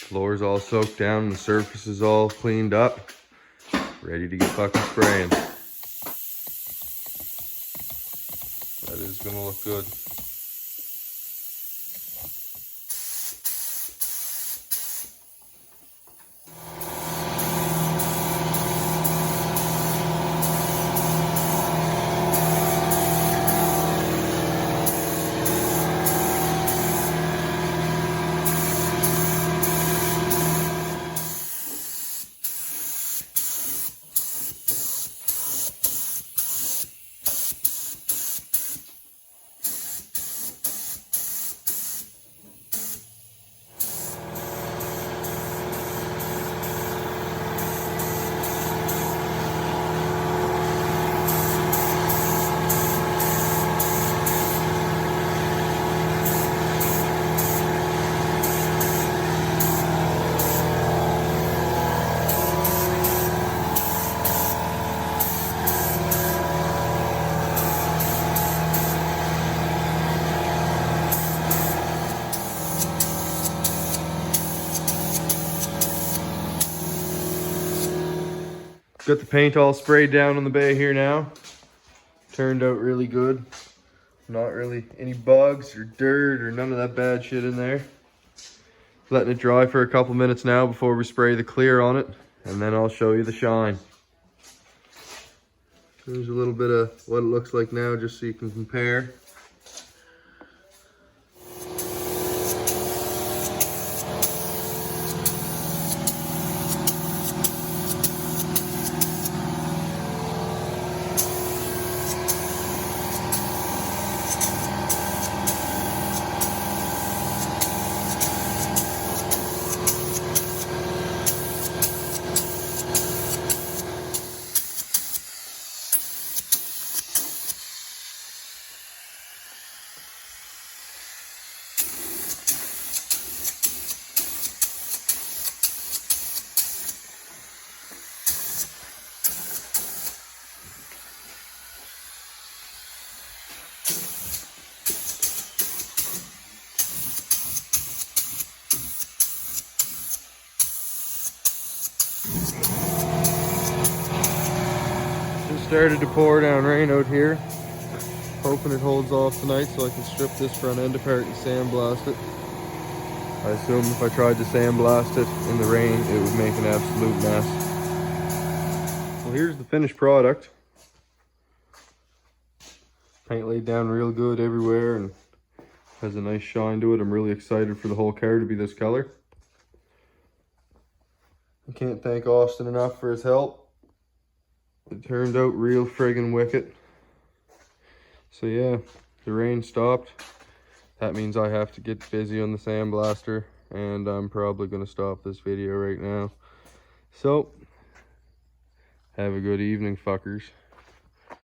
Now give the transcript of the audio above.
Floor's all soaked down and the surface is all cleaned up. Ready to get fucking spraying. That is gonna look good. Got the paint all sprayed down on the bay here now. Turned out really good. Not really any bugs or dirt or none of that bad shit in there. Letting it dry for a couple minutes now before we spray the clear on it, and then I'll show you the shine. There's a little bit of what it looks like now just so you can compare. Just started to pour down rain out here. Hoping it holds off tonight so I can strip this front end apart and sandblast it. I assume if I tried to sandblast it in the rain, it would make an absolute mess. Well, here's the finished product. Paint laid down real good everywhere and has a nice shine to it. I'm really excited for the whole car to be this color. I can't thank Austin enough for his help. It turned out real friggin' wicked. So yeah, the rain stopped. That means I have to get busy on the sandblaster, and I'm probably gonna stop this video right now. So, have a good evening, fuckers.